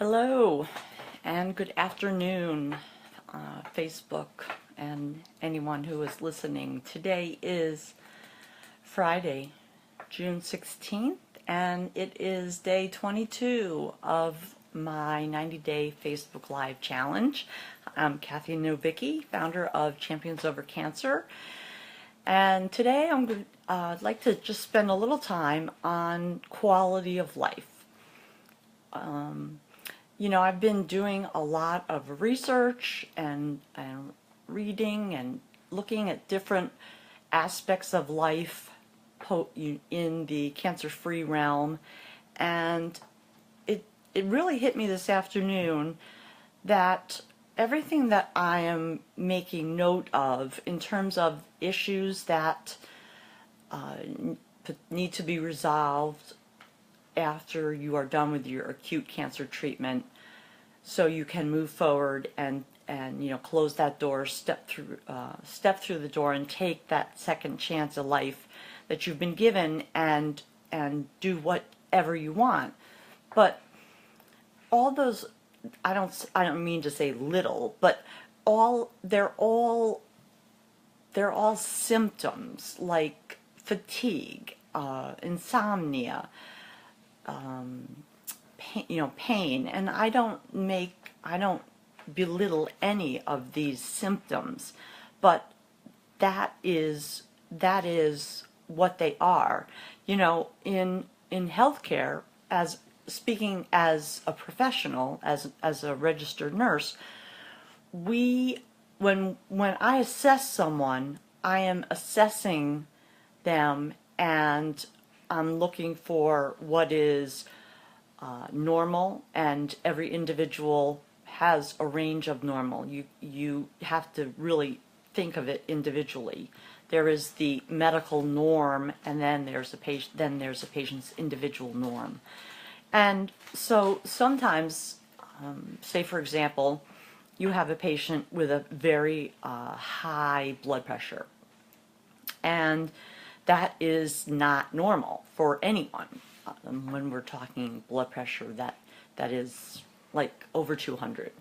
Hello and good afternoon, Facebook and anyone who is listening. Today is Friday, June 16th, and it is day 22 of my 90-day Facebook Live challenge. I'm Cathy Novicky, founder of Champions Over Cancer, and today I'd like to just spend a little time on quality of life. I've been doing a lot of research and reading and looking at different aspects of life in the cancer-free realm, and it really hit me this afternoon that everything that I am making note of in terms of issues that need to be resolved after you are done with your acute cancer treatment, so you can move forward and close that door, step through the door, and take that second chance of life that you've been given, and do whatever you want. But all those, I don't mean to say little, but they're all symptoms like fatigue, insomnia, pain, and I don't belittle any of these symptoms, but that is what they are. In healthcare, as speaking as a professional, as a registered nurse, when I assess someone, I am assessing them, and I'm looking for what is normal, and every individual has a range of normal. You have to really think of it individually. There is the medical norm, and then there's a patient's individual norm. And so sometimes, say for example, you have a patient with a very high blood pressure, and that is not normal for anyone. When we're talking blood pressure that is like over 200,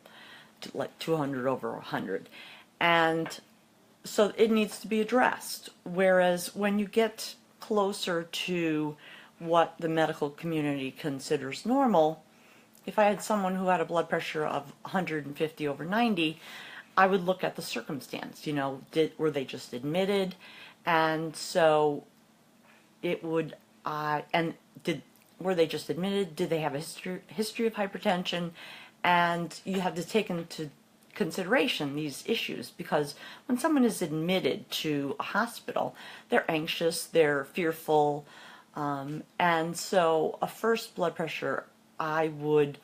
like 200 over 100, and so it needs to be addressed. Whereas when you get closer to what the medical community considers normal, if I had someone who had a blood pressure of 150 over 90, I would look at the circumstance. Were they just admitted? And so it would, were they just admitted? Did they have a history of hypertension? And you have to take into consideration these issues, because when someone is admitted to a hospital, they're anxious, they're fearful, and so a first blood pressure I would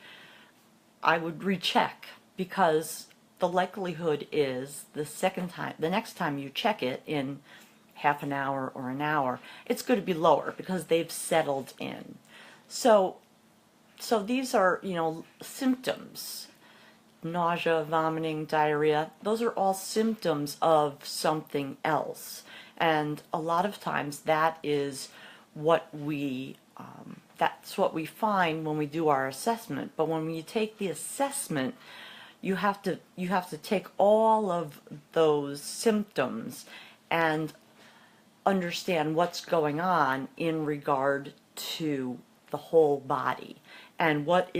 recheck, because the likelihood is the next time you check it in half an hour or an hour, it's going to be lower because they've settled in. So these are, symptoms. Nausea, vomiting, diarrhea, those are all symptoms of something else. And a lot of times that is that's what we find when we do our assessment. But when you take the assessment, you have to take all of those symptoms and understand what's going on in regard to the whole body, and what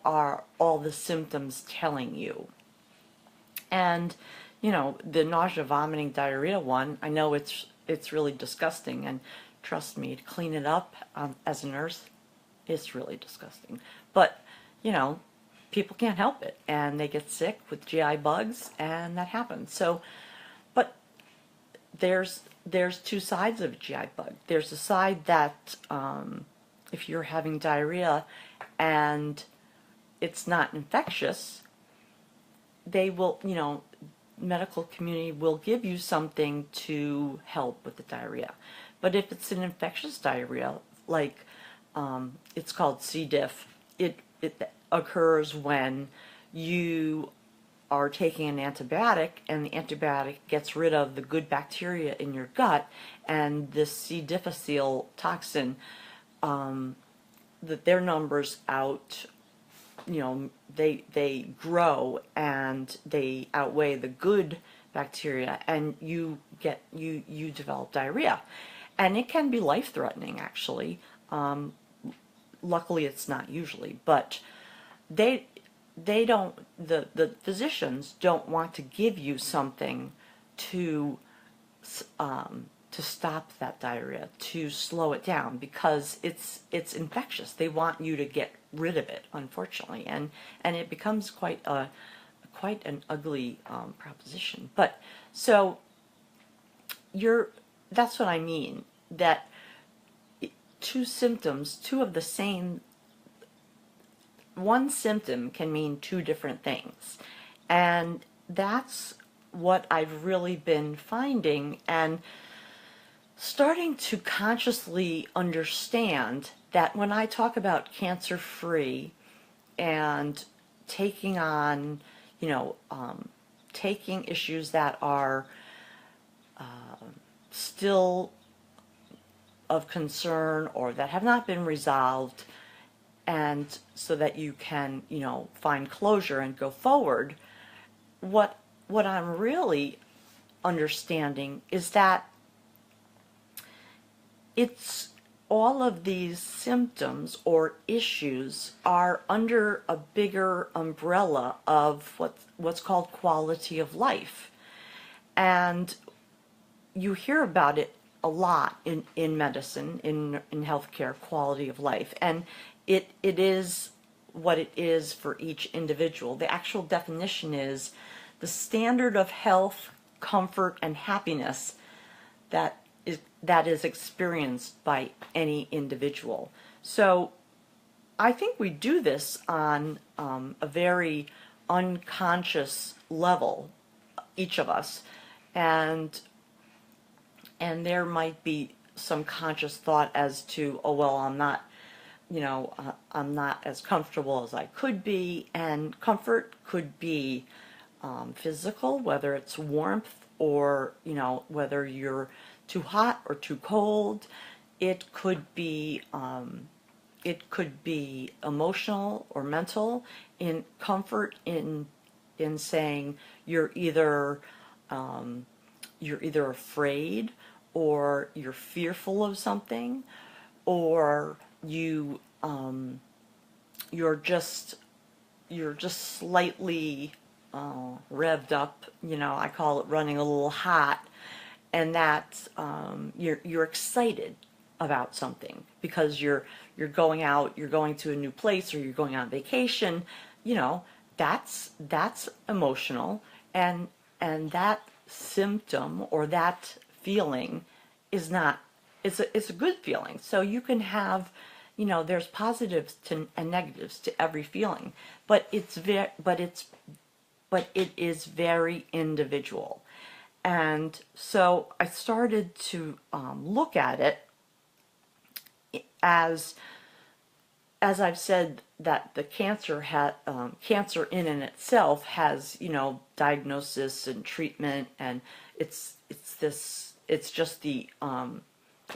are all the symptoms telling you. And the nausea, vomiting, diarrhea one, I know it's really disgusting, and trust me, to clean it up as a nurse, it's really disgusting. But people can't help it, and they get sick with GI bugs, and that happens. So, but there's two sides of a GI bug. There's a side that if you're having diarrhea and it's not infectious, they will, medical community will give you something to help with the diarrhea. But if it's an infectious diarrhea, like it's called C. diff, it occurs when you are taking an antibiotic, and the antibiotic gets rid of the good bacteria in your gut, and this C. difficile toxin, that their numbers out they grow and they outweigh the good bacteria, and you develop diarrhea, and it can be life-threatening actually. Luckily, it's not usually, but they the physicians don't want to give you something to to stop that diarrhea, to slow it down, because it's infectious. They want you to get rid of it, unfortunately, and it becomes quite an ugly proposition. But so that's what I mean, that two of the same, one symptom can mean two different things. And that's what I've really been finding, and starting to consciously understand that when I talk about cancer-free and taking on, taking issues that are still of concern or that have not been resolved, and so that you can, find closure and go forward, what I'm really understanding is that it's all of these symptoms or issues are under a bigger umbrella of what's called quality of life. And you hear about it a lot in medicine, in healthcare, quality of life. And it is what it is for each individual. The actual definition is the standard of health, comfort, and happiness that is experienced by any individual. So I think we do this on a very unconscious level, each of us, and there might be some conscious thought as to, oh well, I'm not as comfortable as I could be. And comfort could be physical, whether it's warmth or whether you're too hot or too cold. It could be emotional or mental. In comfort, in saying you're either afraid, or you're fearful of something, or you're just slightly revved up. I call it running a little hot, and that's you're excited about something because you're going out, you're going to a new place, or you're going on vacation. That's emotional, and that symptom or that feeling is not, it's a good feeling. So you can have, there's positives and negatives to every feeling, but it is very individual. And so I started to look at it as I've said, that the cancer in and itself has, diagnosis and treatment, and it's just the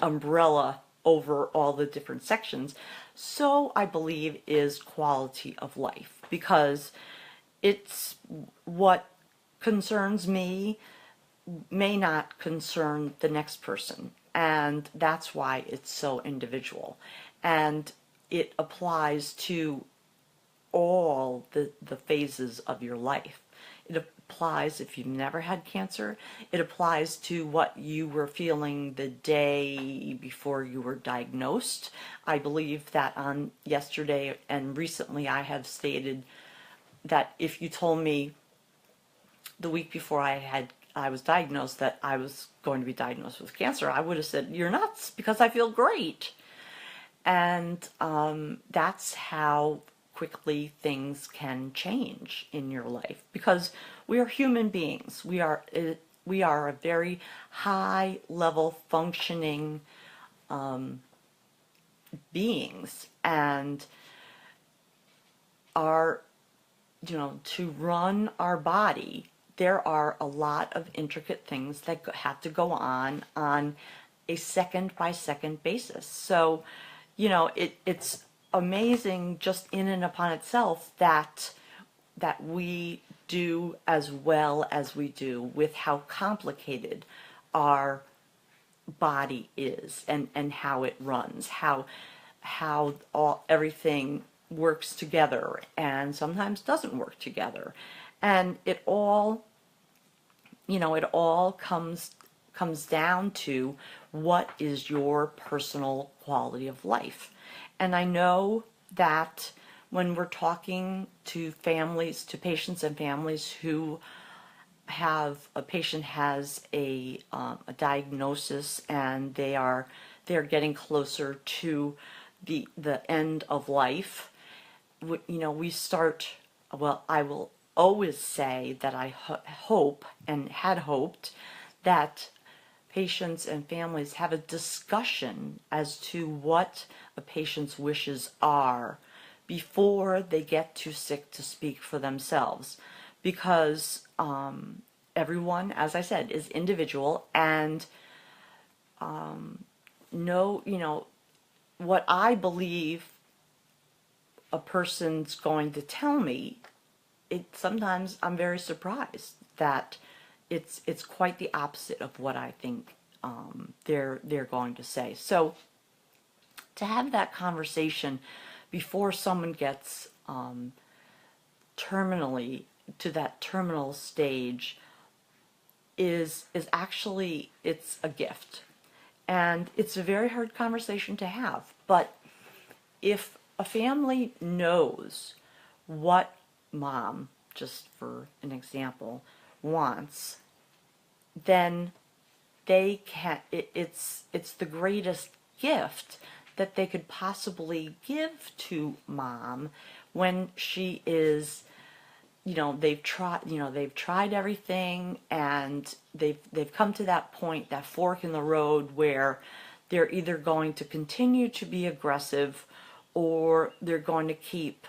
umbrella over all the different sections. So I believe is quality of life, because it's what concerns me may not concern the next person, and that's why it's so individual. And it applies to all the phases of your life. It applies if you've never had cancer. It applies to what you were feeling the day before you were diagnosed. I believe that on yesterday and recently I have stated that if you told me the week before I was diagnosed that I was going to be diagnosed with cancer, I would have said, "You're nuts," because I feel great. And that's how quickly things can change in your life, because we are human beings. We are a very high level functioning beings, and to run our body, there are a lot of intricate things that have to go on a second by second basis. So it's amazing just in and upon itself that we do as well as we do with how complicated our body is, and how it runs, how everything works together and sometimes doesn't work together. And it all, it all comes down to what is your personal quality of life. And I know that when we're talking to families, to patients and families who have a patient has a diagnosis, and they're getting closer to the end of life, we start, well, I will always say that I hope and had hoped that patients and families have a discussion as to what a patient's wishes are before they get too sick to speak for themselves, because everyone, as I said, is individual, and what I believe a person's going to tell me, sometimes I'm very surprised that it's quite the opposite of what I think they're going to say. So to have that conversation before someone gets terminally to that terminal stage is actually, it's a gift, and it's a very hard conversation to have. But if a family knows what mom, just for an example, wants, then they can, it's the greatest gift that they could possibly give to mom when she is, they've tried everything, and they've come to that point, that fork in the road, where they're either going to continue to be aggressive, or they're going to keep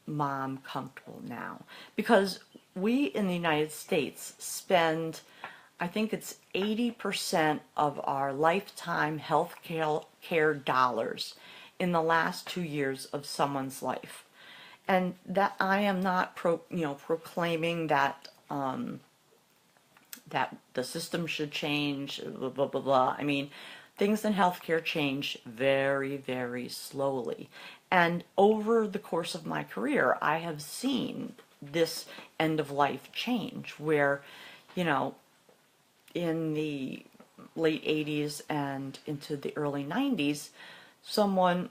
mom comfortable now. Because we in the United States spend, I think it's 80% of our lifetime health care dollars in the last 2 years of someone's life. And that, I am not proclaiming that that the system should change, blah, blah, blah, blah. I mean, things in healthcare change very, very slowly. And over the course of my career, I have seen this end of life change where, in the late 80s and into the early 90s, someone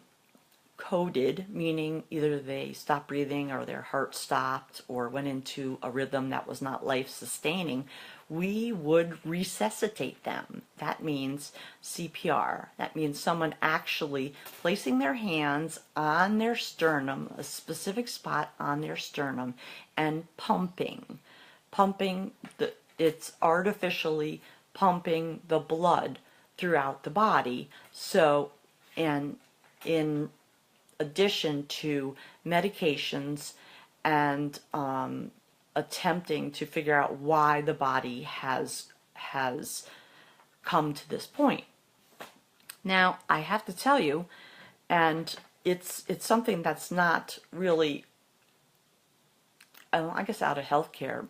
coded, meaning either they stopped breathing or their heart stopped or went into a rhythm that was not life-sustaining, we would resuscitate them. That means CPR. That means someone actually placing their hands on their sternum, a specific spot on their sternum, and pumping. It's artificially pumping the blood throughout the body. So, and in addition to medications and attempting to figure out why the body has come to this point. Now, I have to tell you, and it's something that's not really, I guess out of healthcare,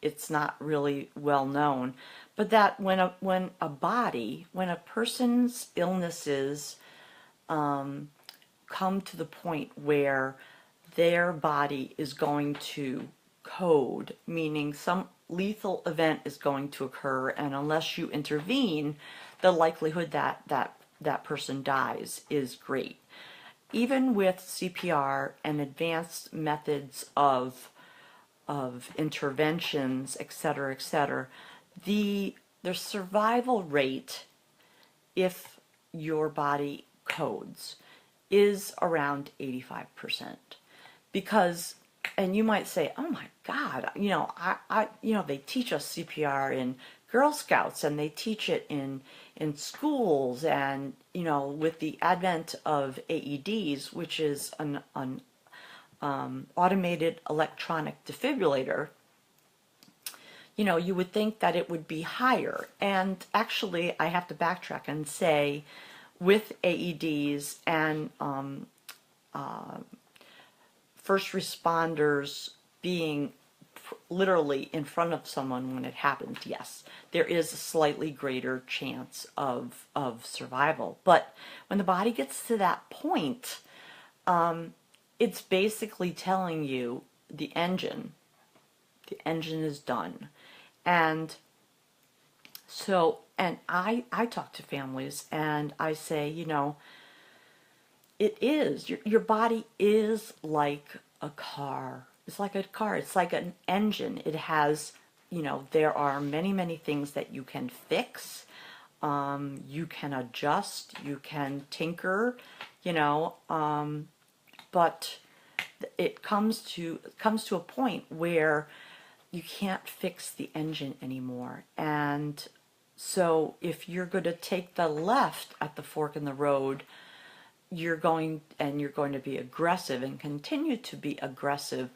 it's not really well known, but that when a person's illnesses come to the point where their body is going to code, meaning some lethal event is going to occur, and unless you intervene, the likelihood that that person dies is great. Even with CPR and advanced methods of interventions, etc., etc., the survival rate, if your body codes, is around 85%. Because, and you might say, oh my God, they teach us CPR in Girl Scouts, and they teach it in schools, and with the advent of AEDs, which is an automated electronic defibrillator, you would think that it would be higher. And actually, I have to backtrack and say, with AEDs and first responders being literally in front of someone when it happens, yes, there is a slightly greater chance of survival. But when the body gets to that point, it's basically telling you the engine is done. And so, and I talk to families and I say, it is, your body is like a car. It's like a car. It's like an engine. It has, there are many, many things that you can fix. You can adjust. You can tinker, but it comes to a point where you can't fix the engine anymore. And so if you're going to take the left at the fork in the road, you're going to be aggressive and continue to be aggressive.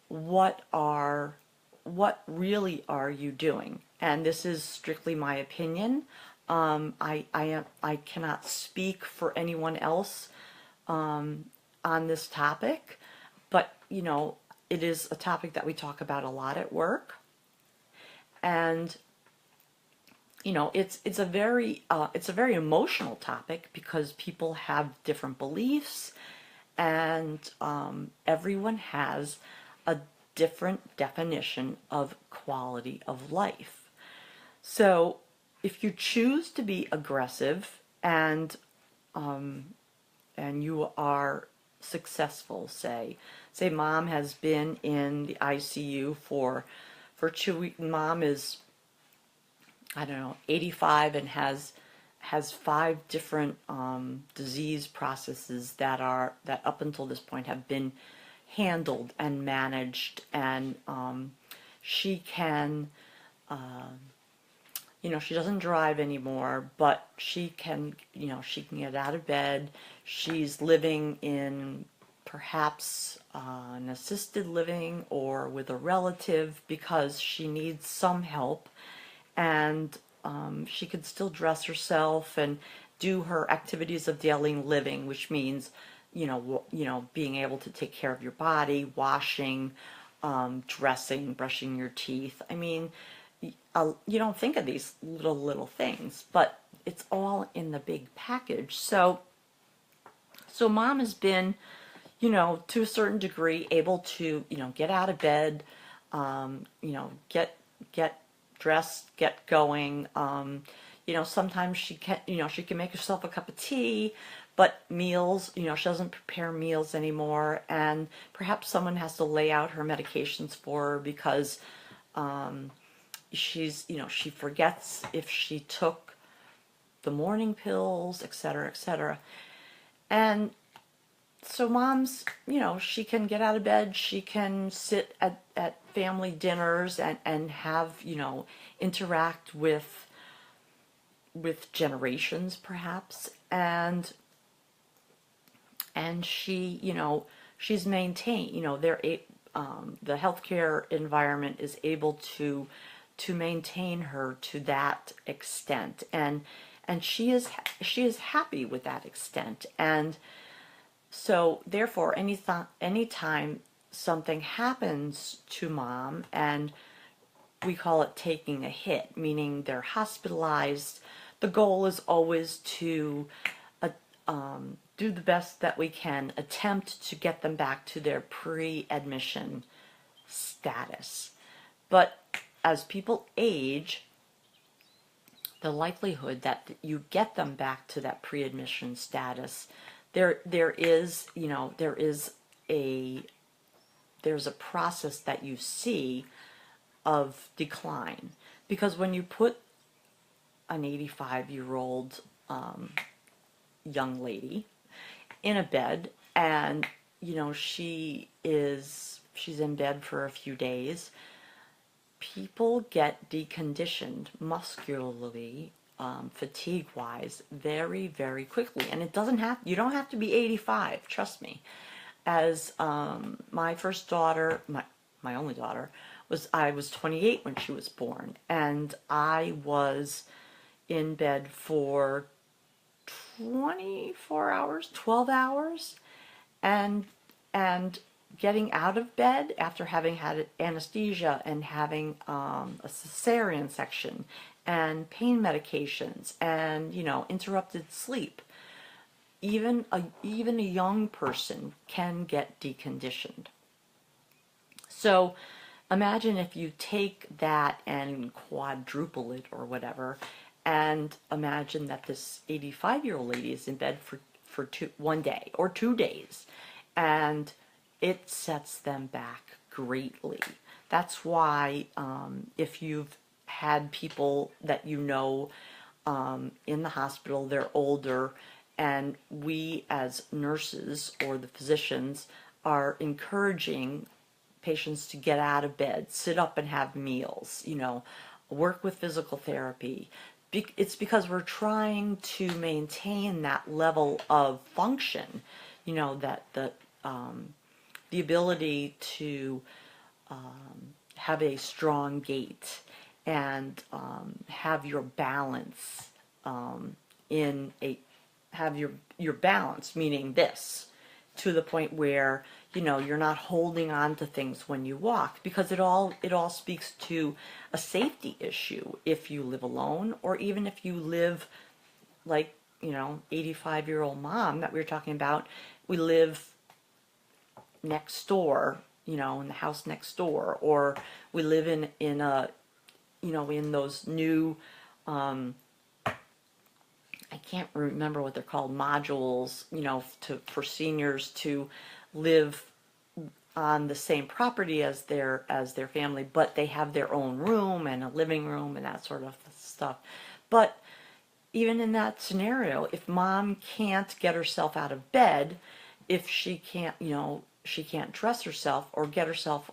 What really are you doing? And this is strictly my opinion. I cannot speak for anyone else on this topic, but it is a topic that we talk about a lot at work, and it's a very emotional topic because people have different beliefs, and everyone has a different definition of quality of life. So if you choose to be aggressive and you are successful, say mom has been in the ICU for 2 weeks. Mom is, I don't know, 85 and has 5 different disease processes that up until this point have been handled and managed, and she can, she doesn't drive anymore, but she can get out of bed. She's living in perhaps an assisted living or with a relative because she needs some help, and she can still dress herself and do her activities of daily living, which means being able to take care of your body, washing, dressing, brushing your teeth. I mean, you don't think of these little things, but it's all in the big package. So mom has been, to a certain degree, able to, get out of bed, get dressed, get going. Sometimes she can make herself a cup of tea, but meals, she doesn't prepare meals anymore, and perhaps someone has to lay out her medications for her because she forgets if she took the morning pills, etc., etc. And so mom's, she can get out of bed, she can sit at family dinners and have, interact with generations perhaps, and she, she's maintained, the healthcare environment is able to maintain her to that extent, and she is happy with that extent. And so therefore anytime something happens to mom, and we call it taking a hit, meaning they're hospitalized, the goal is always to do the best that we can, attempt to get them back to their pre-admission status. But as people age, the likelihood that you get them back to that pre-admission status, there's a process that you see of decline. Because when you put an 85-year-old young lady in a bed, and she's in bed for a few days, people get deconditioned muscularly, fatigue-wise, very, very quickly. And you don't have to be 85, trust me. As my first daughter, my only daughter, I was 28 when she was born, and I was in bed for 24 hours, 12 hours, and and getting out of bed after having had anesthesia and having a cesarean section and pain medications and interrupted sleep. Even a young person can get deconditioned. So imagine if you take that and quadruple it or whatever, and imagine that this 85-year-old lady is in bed for 1 day or 2 days, and it sets them back greatly. That's why if you've had people that in the hospital, they're older, and we as nurses or the physicians are encouraging patients to get out of bed, sit up and have meals, work with physical therapy. It's because we're trying to maintain that level of function, that the ability to have a strong gait and have your balance have your balance, meaning this, to the point where you're not holding on to things when you walk, because it all speaks to a safety issue if you live alone, or even if you live like 85-year-old mom that we were talking about. We live next door, in the house next door, or we live in a in those new I can't remember what they're called, modules, for seniors to live on the same property as their family, but they have their own room and a living room and that sort of stuff. But even in that scenario, if mom can't get herself out of bed, if she can't dress herself or get herself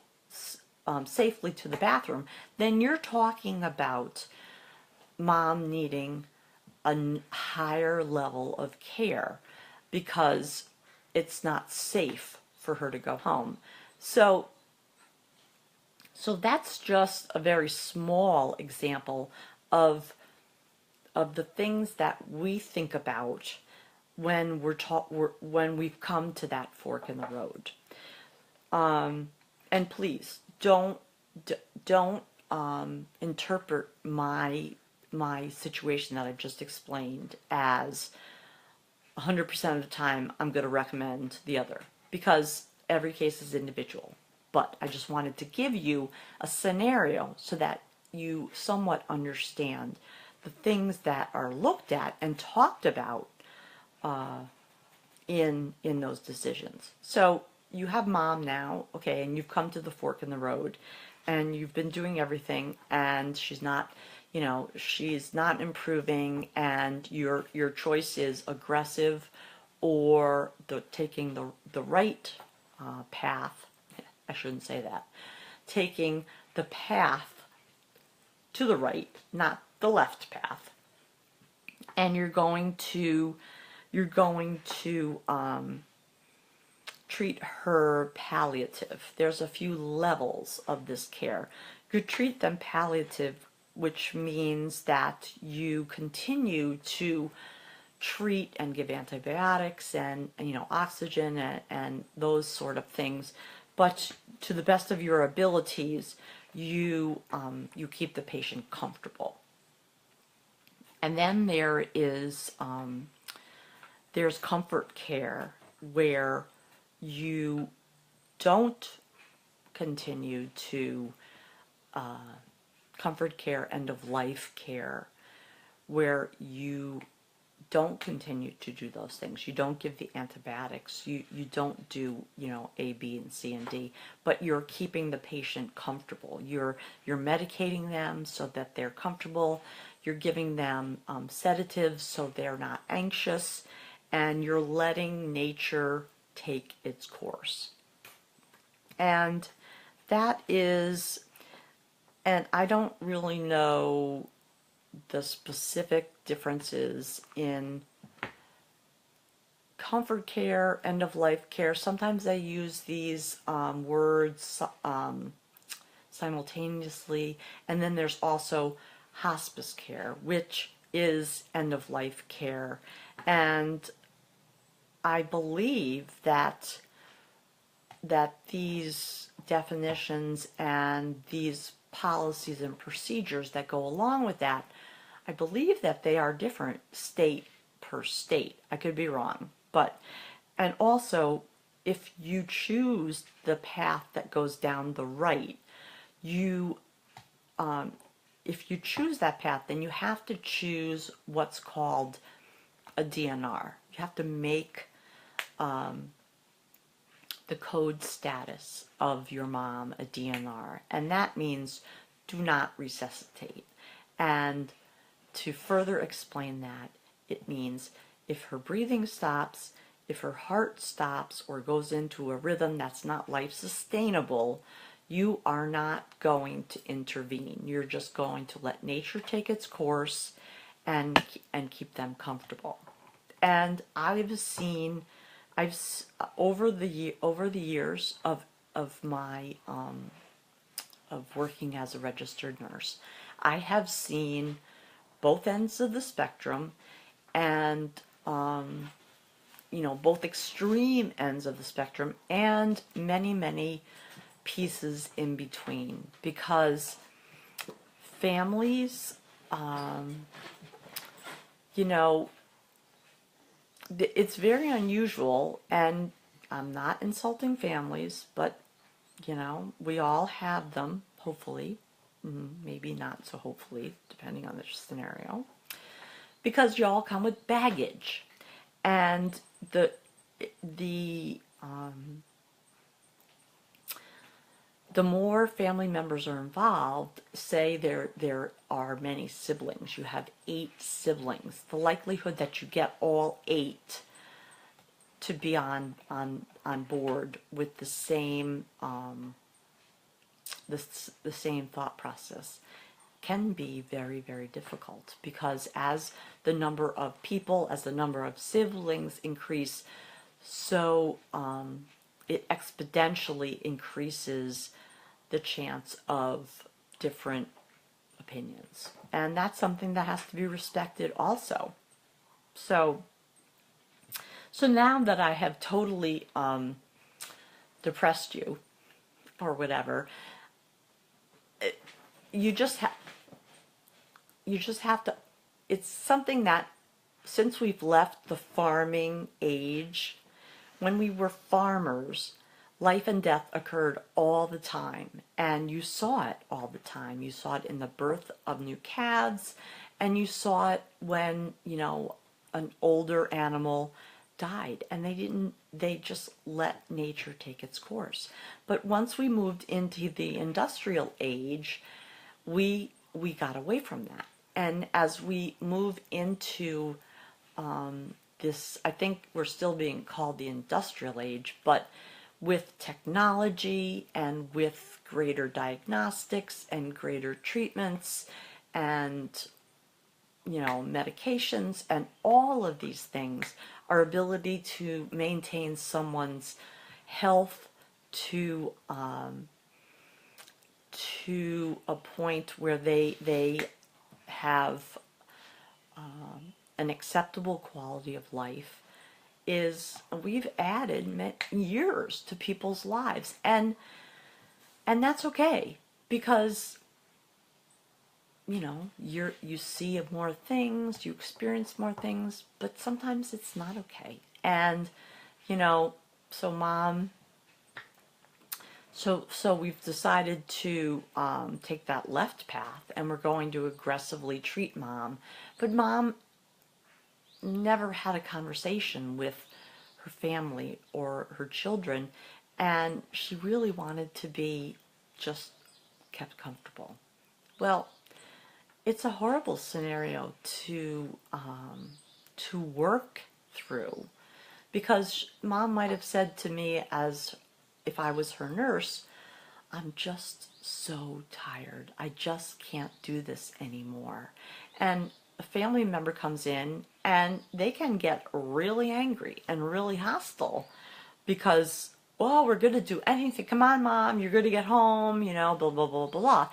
safely to the bathroom, then you're talking about mom needing a higher level of care because it's not safe for her to go home. So that's just a very small example of the things that we think about when when we've come to that fork in the road. And please don't interpret my situation that I've just explained as 100% of the time I'm going to recommend the other, because every case is individual. But I just wanted to give you a scenario so that you somewhat understand the things that are looked at and talked about in those decisions. So you have mom now, okay, and you've come to the fork in the road, and you've been doing everything, and she's not improving, and your choice is aggressive or taking the right path. I shouldn't say that. Taking the path to the right, not the left path. And you're going to treat her palliative. There's a few levels of this care. You treat them palliative, which means that you continue to treat and give antibiotics and oxygen and those sort of things, but to the best of your abilities, you keep the patient comfortable. And then there's comfort care, where you don't continue to comfort care, end of life care, where you don't continue to do those things. You don't give the antibiotics. You don't do A, B, and C and D, but you're keeping the patient comfortable. You're medicating them so that they're comfortable. You're giving them sedatives so they're not anxious, and you're letting nature take its course. And that is, and I don't really know the specific differences in comfort care, end of life care. Sometimes I use these words simultaneously, and then there's also hospice care, which is end of life care. And I believe that these definitions and these policies and procedures that go along with that, I believe that they are different state per state. I could be wrong, but, and also, if you choose the path that goes down the right, you, if you choose that path, then you have to choose what's called a DNR. You have to make the code status of your mom a DNR, and that means do not resuscitate. And to further explain that, it means if her breathing stops, if her heart stops or goes into a rhythm that's not life sustainable, you are not going to intervene. You're just going to let nature take its course and keep them comfortable. And I've seen, over the years of my of working as a registered nurse, I have seen both ends of the spectrum, and both extreme ends of the spectrum, and many pieces in between, because families, it's very unusual, and I'm not insulting families, but we all have them, hopefully, maybe not so hopefully, depending on the scenario, because you all come with baggage, and the more family members are involved, say there are many siblings, you have 8 siblings, the likelihood that you get all 8 to be on board with the same the same thought process can be very difficult, because as the number of people, as the number of siblings increase, so it exponentially increases the chance of different opinions, and that's something that has to be respected also. So now that I have totally depressed you or whatever, you just have to, it's something that, since we've left the farming age, when we were farmers, life and death occurred all the time, and you saw it all the time. You saw it in the birth of new calves, and you saw it when, an older animal died, and they just let nature take its course. But once we moved into the industrial age, we got away from that. And as we move into this, I think we're still being called the industrial age, but with technology and with greater diagnostics and greater treatments and medications and all of these things, our ability to maintain someone's health to a point where they have an acceptable quality of life, is, we've added years to people's lives, and that's okay, because you see more things, you experience more things, but sometimes it's not okay. And so mom, so we've decided to take that left path, and we're going to aggressively treat mom. But mom never had a conversation with her family or her children, and she really wanted to be just kept comfortable. Well, it's a horrible scenario to work through, because mom might have said to me, as if I was her nurse, I'm just so tired. I just can't do this anymore. And a family member comes in, and they can get really angry and really hostile, because, well, we're going to do anything. Come on, mom, you're going to get home, blah, blah, blah, blah.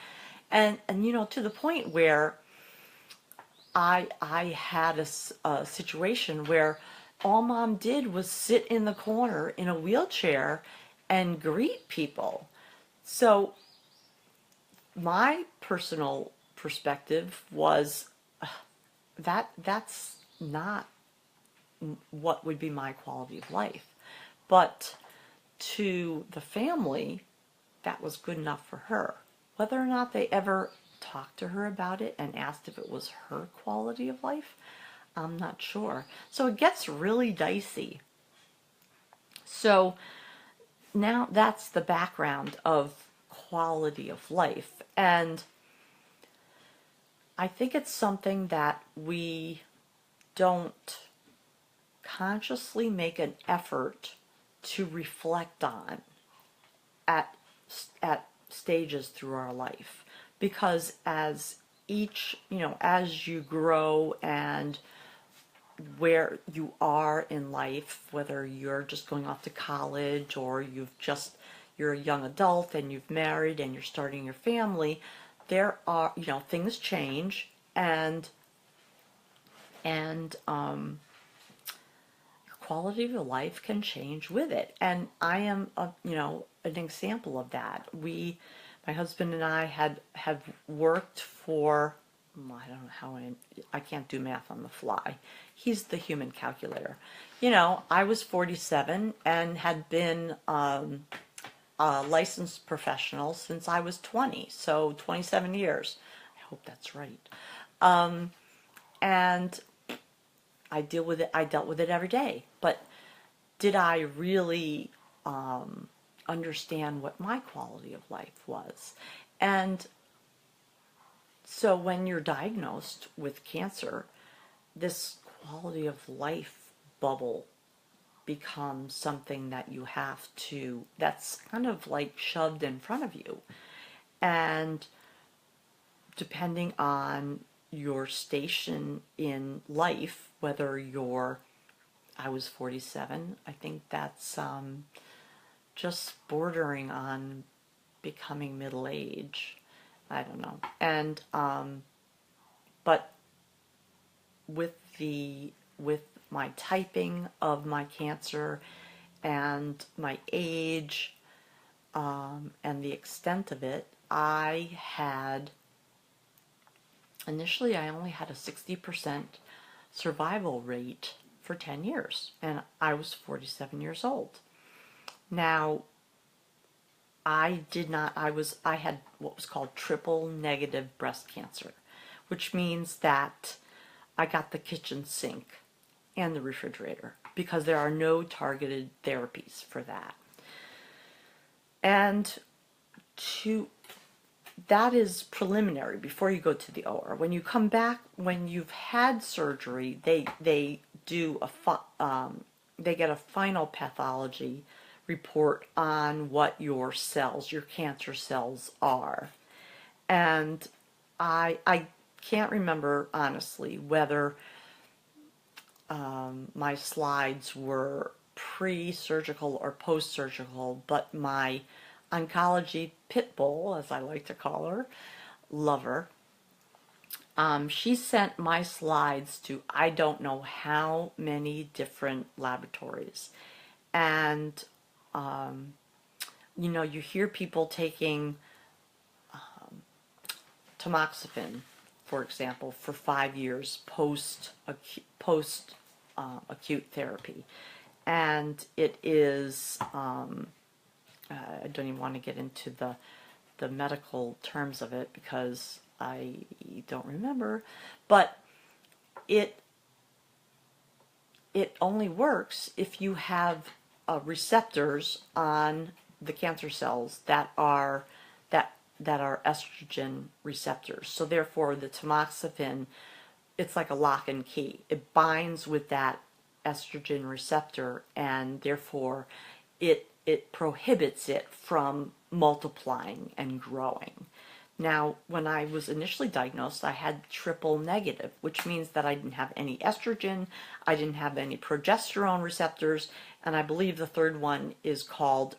And to the point where I had a situation where all Mom did was sit in the corner in a wheelchair and greet people. So my personal perspective was that's not what would be my quality of life. But to the family, that was good enough for her. Whether or not they ever talked to her about it and asked if it was her quality of life, I'm not sure. So it gets really dicey. So now that's the background of quality of life. And I think it's something that we don't consciously make an effort to reflect on at at stages through our life, because as as you grow and where you are in life, whether you're just going off to college or you're a young adult and you've married and you're starting your family, there are, things change, and quality of your life can change with it. And I am an example of that. My husband and I have worked for, I don't know I can't do math on the fly. He's the human calculator. I was 47 and had been a licensed professional since I was 20, so 27 years. I hope that's right. And I dealt with it every day. But did I really understand what my quality of life was? And so when you're diagnosed with cancer, this quality of life bubble becomes something that that's kind of like shoved in front of you. And depending on your station in life, I was 47, I think that's just bordering on becoming middle age. I don't know. And but with my typing of my cancer and my age and the extent of it, initially I only had a 60% survival rate for 10 years, and I was 47 years old. Now, I had what was called triple negative breast cancer, which means that I got the kitchen sink and the refrigerator because there are no targeted therapies for that. And that is preliminary before you go to the OR. When you come back, when you've had surgery, they get a final pathology report on what your cancer cells are. And I can't remember honestly whether my slides were pre-surgical or post-surgical, but my oncology pit bull, as I like to call her, lover, she sent my slides to I don't know how many different laboratories. And you hear people taking tamoxifen, for example, for 5 years post acute therapy, and it is I don't even want to get into the medical terms of it because I don't remember, but it only works if you have receptors on the cancer cells that are estrogen receptors. So therefore the tamoxifen, it's like a lock and key. It binds with that estrogen receptor, and therefore it prohibits it from multiplying and growing. Now, when I was initially diagnosed, I had triple negative, which means that I didn't have any estrogen, I didn't have any progesterone receptors, and I believe the third one is called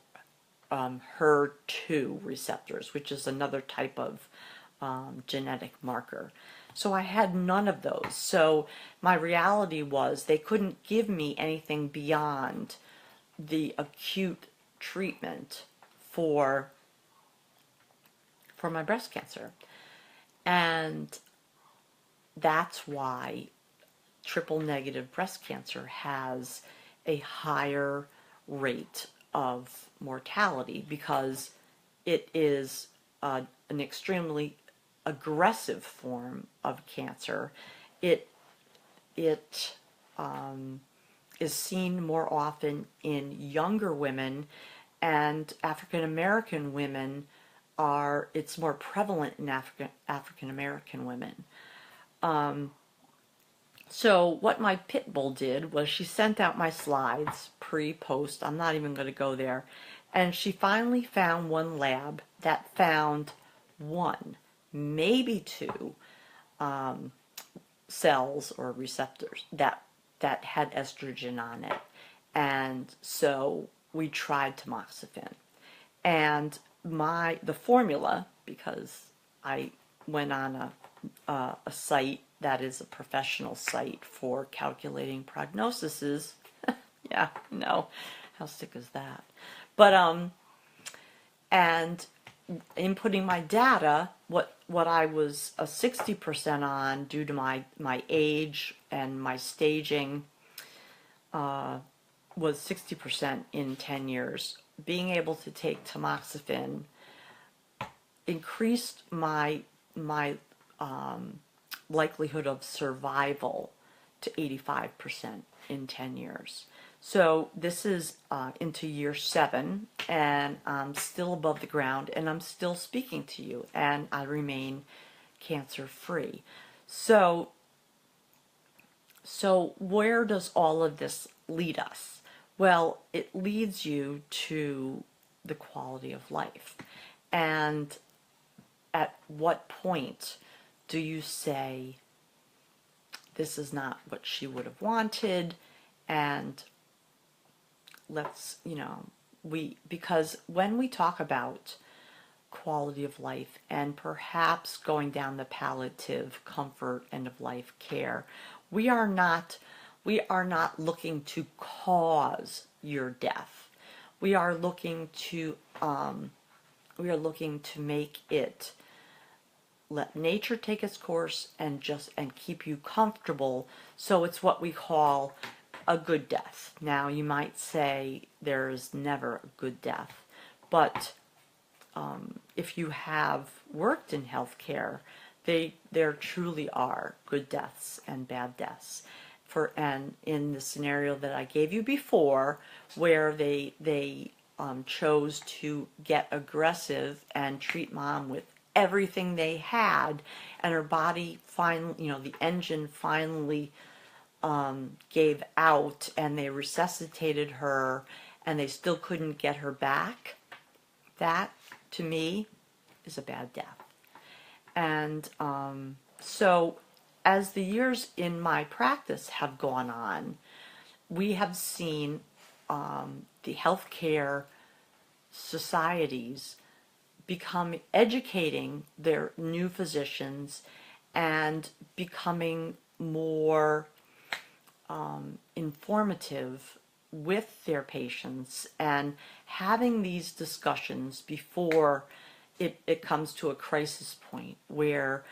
HER2 receptors, which is another type of genetic marker. So I had none of those. So my reality was they couldn't give me anything beyond the acute treatment for my breast cancer. And that's why triple negative breast cancer has a higher rate of mortality, because it is an extremely aggressive form of cancer. It is seen more often in younger women, and African American women it's more prevalent in African American women. So what my pit bull did was she sent out my slides, pre-post, I'm not even going to go there, and she finally found one lab that found one, maybe two cells or receptors that had estrogen on it. And so we tried tamoxifen. And the formula, because I went on a site that is a professional site for calculating prognoses. Yeah, no, how sick is that? But and inputting my data, what I was a 60% on due to my age and my staging was 60% in 10 years. Being able to take tamoxifen increased my likelihood of survival to 85% in 10 years. So this is into year 7, and I'm still above the ground, and I'm still speaking to you, and I remain cancer-free. So where does all of this lead us? Well, it leads you to the quality of life. And at what point do you say, this is not what she would have wanted, and let's, because when we talk about quality of life and perhaps going down the palliative comfort end of life care, we are not looking to cause your death. We are looking to make it, let nature take its course and keep you comfortable. So it's what we call a good death. Now you might say there is never a good death, but if you have worked in healthcare, there truly are good deaths and bad deaths. And in the scenario that I gave you before, where they chose to get aggressive and treat mom with everything they had, and her body finally, the engine finally gave out, and they resuscitated her, and they still couldn't get her back. That, to me, is a bad death. And so as the years in my practice have gone on, we have seen the healthcare societies educating their new physicians and becoming more informative with their patients, and having these discussions before it comes to a crisis point where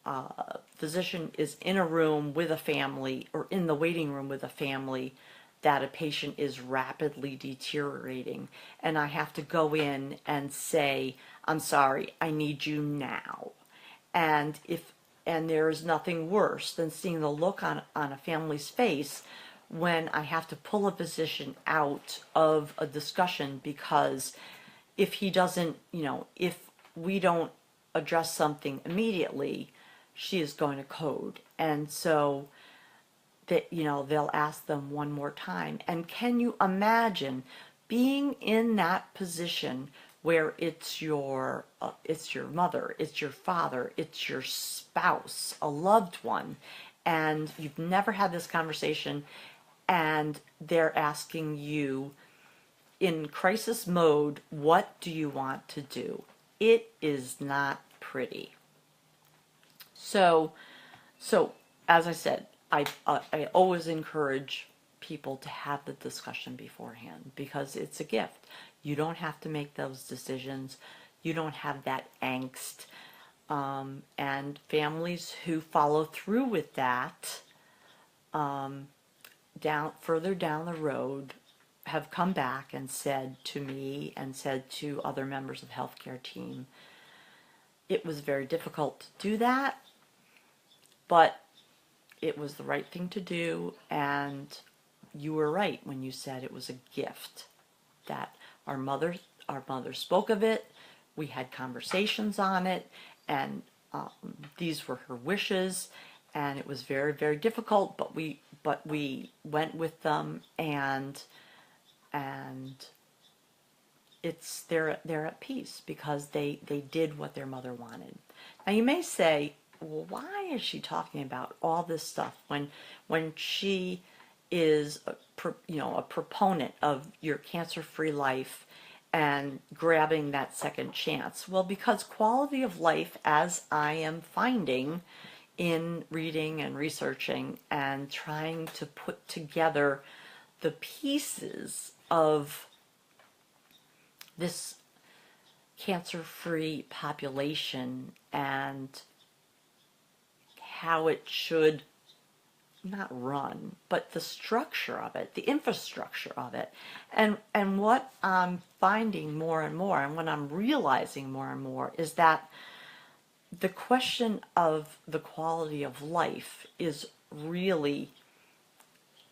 a physician is in a room with a family, or in the waiting room with a family, that a patient is rapidly deteriorating, and I have to go in and say, I'm sorry, I need you now. And there is nothing worse than seeing the look on a family's face when I have to pull a physician out of a discussion, because if he doesn't, if we don't address something immediately, she is going to code. And so that, they'll ask them one more time. And can you imagine being in that position where it's your mother, it's your father, it's your spouse, a loved one, and you've never had this conversation, and they're asking you in crisis mode, what do you want to do? It is not pretty. So So, as I said, I always encourage people to have the discussion beforehand because it's a gift. You don't have to make those decisions. You don't have that angst. And families who follow through with that further down the road have come back and said to me and said to other members of the healthcare team, it was very difficult to do that, but it was the right thing to do, and you were right when you said it was a gift that our mother spoke of it. We had conversations on it, and these were her wishes, and it was very, very difficult, but we went with them, and they're at peace because they did what their mother wanted. Now you may say, well, why is she talking about all this stuff when she is a proponent of your cancer-free life and grabbing that second chance? Well, because quality of life, as I am finding in reading and researching and trying to put together the pieces of this cancer-free population and how it should not run, but the structure of it, the infrastructure of it. And what I'm finding more and more, and what I'm realizing more and more, is that the question of the quality of life is really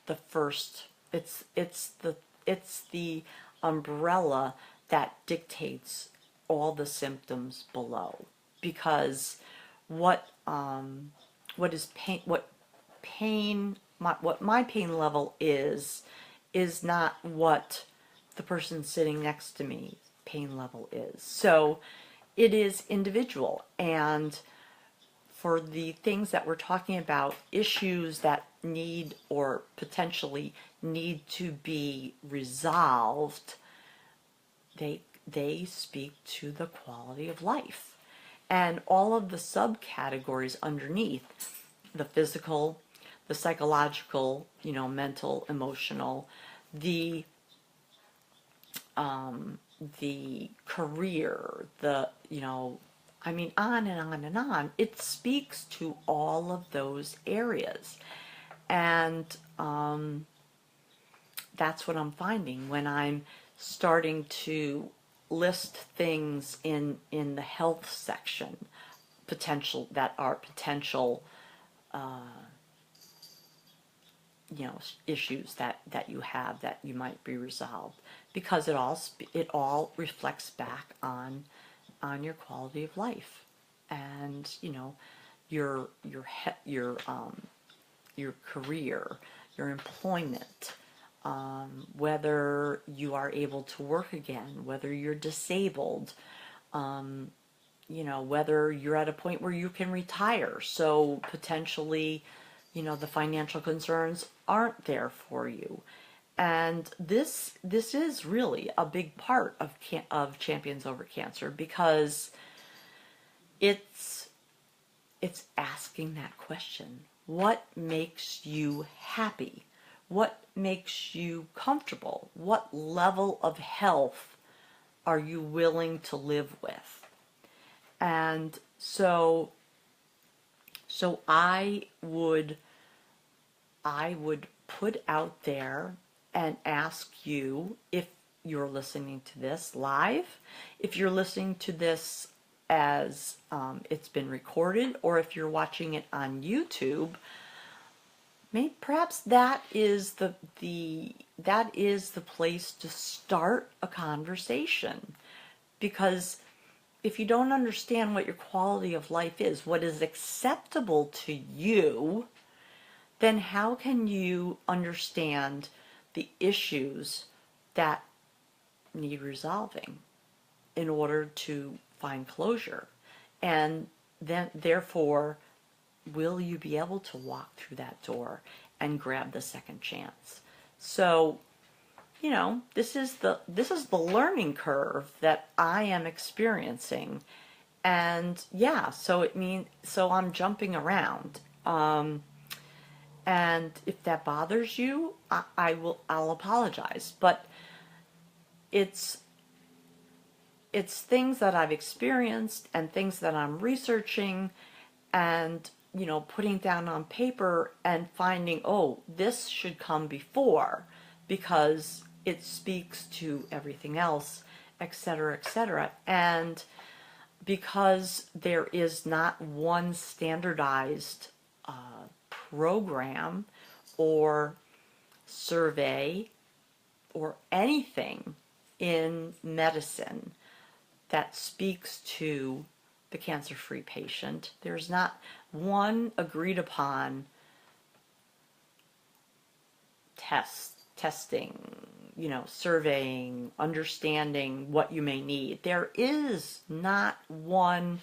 the first, it's the umbrella that dictates all the symptoms below. Because what my pain level is not what the person sitting next to me pain level is. So it is individual, and for the things that we're talking about, issues that need or potentially need to be resolved, they speak to the quality of life. And all of the subcategories underneath, the physical, the psychological, mental, emotional, the career, on and on and on. It speaks to all of those areas. And that's what I'm finding when I'm starting to list things in the health section, potential issues that you have that you might be resolved, because it all reflects back on your quality of life, and your career, your employment, whether you are able to work again, whether you're disabled, whether you're at a point where you can retire, so potentially the financial concerns aren't there for you. And this is really a big part of Champions Over Cancer, because it's asking that question. What makes you happy? What makes you comfortable? What level of health are you willing to live with? And so I would put out there and ask you, if you're listening to this live, if you're listening to this as it's been recorded, or if you're watching it on YouTube, perhaps that is the place to start a conversation. Because if you don't understand what your quality of life is, what is acceptable to you, then how can you understand the issues that need resolving in order to find closure? And then, therefore, will you be able to walk through that door and grab the second chance? So, this is the learning curve that I am experiencing. And so I'm jumping around. And if that bothers you, I'll apologize. But it's things that I've experienced and things that I'm researching and, putting down on paper and finding, oh, this should come before because it speaks to everything else, etc., etc. And because there is not one standardized program or survey or anything in medicine that speaks to the cancer-free patient. There's not one agreed upon testing, surveying, understanding what you may need. There is not one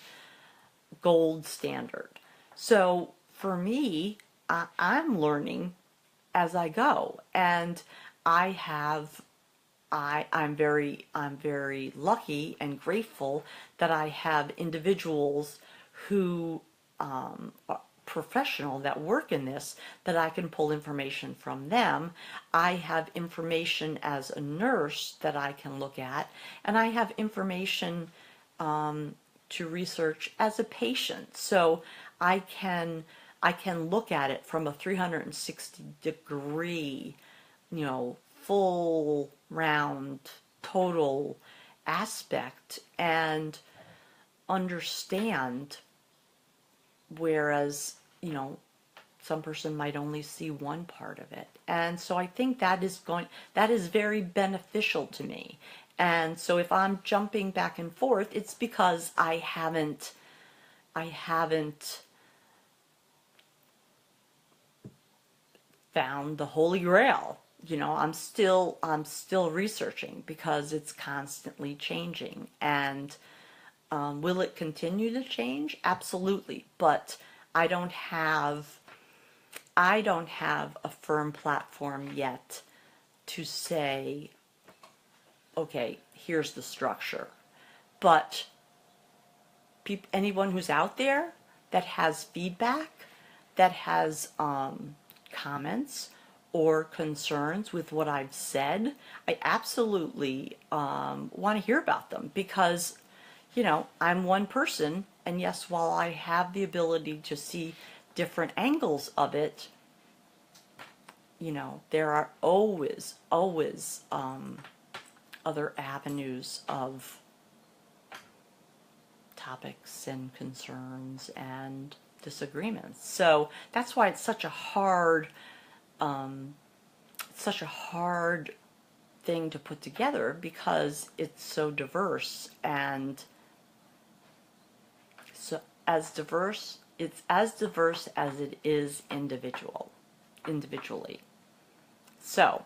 gold standard. So for me, I'm learning as I go, and I'm very lucky and grateful that I have individuals who are professional that work in this, that I can pull information from them. I have information as a nurse that I can look at, and I have information to research as a patient. So I can look at it from a 360 degree, full round total aspect and understand, whereas some person might only see one part of it. And so I think that is very beneficial to me. And so if I'm jumping back and forth, it's because I haven't found the Holy Grail. I'm still researching because it's constantly changing. And will it continue to change? Absolutely. But I don't have a firm platform yet to say, okay, here's the structure. But anyone who's out there that has feedback, that has comments or concerns with what I've said, I absolutely want to hear about them, because I'm one person, and yes, while I have the ability to see different angles of it, there are always other avenues of topics and concerns and disagreements. So that's why it's such a hard thing to put together, because it's so diverse, and so it's as diverse as it is individually. So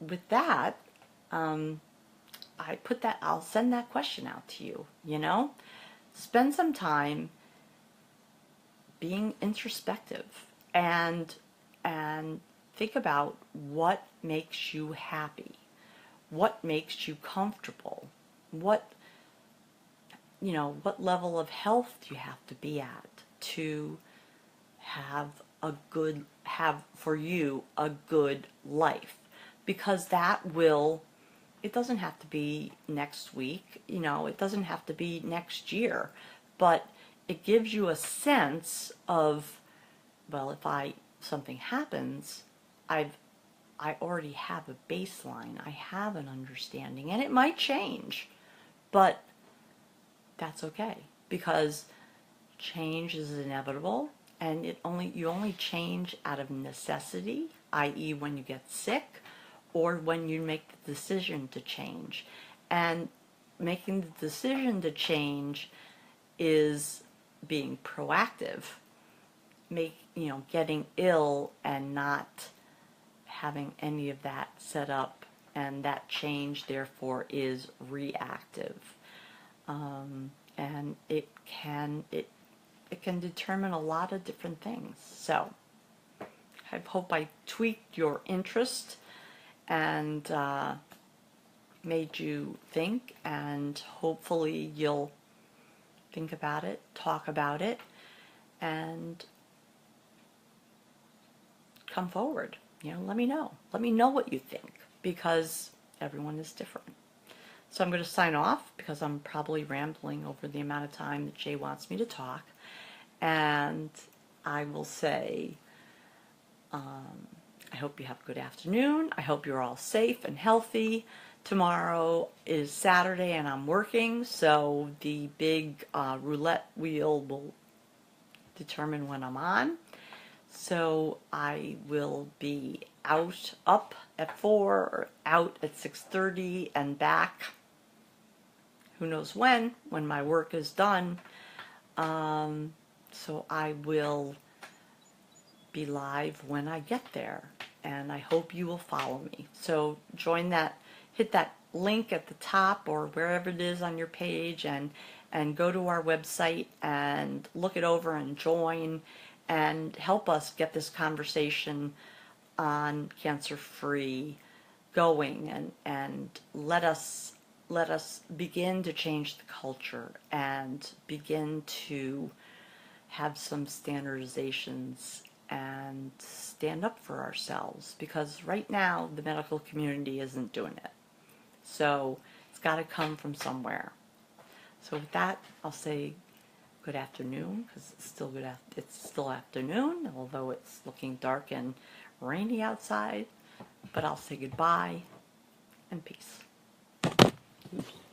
with that, I'll send that question out to you. Spend some time being introspective and think about what makes you happy, what makes you comfortable, what level of health do you have to be at to have for you a good life. Because it doesn't have to be next week, it doesn't have to be next year, but it gives you a sense of, well, if something happens, I already have a baseline, I have an understanding, and it might change, but that's okay, because change is inevitable, and you only change out of necessity, i.e. when you get sick, or when you make the decision to change. And making the decision to change is being proactive. Getting ill and not having any of that set up, and that change therefore is reactive. And it can determine a lot of different things. So I hope I tweaked your interest and made you think, and hopefully you'll think about it, talk about it, and come forward. Let me know. Let me know what you think, because everyone is different. So I'm going to sign off because I'm probably rambling over the amount of time that Jay wants me to talk. And I will say, I hope you have a good afternoon. I hope you're all safe and healthy. Tomorrow is Saturday and I'm working, so the big roulette wheel will determine when I'm on. So I will be up at 4, or out at 6:30 and back, who knows when my work is done. So I will be live when I get there, and I hope you will follow me. So join that, hit that link at the top or wherever it is on your page, and go to our website and look it over and join, and help us get this conversation on cancer-free going, and let us begin to change the culture and begin to have some standardizations and stand up for ourselves, because right now the medical community isn't doing it. So it's got to come from somewhere. So with that, I'll say good afternoon, because it's still afternoon, although it's looking dark and rainy outside. But I'll say goodbye and peace. Oops.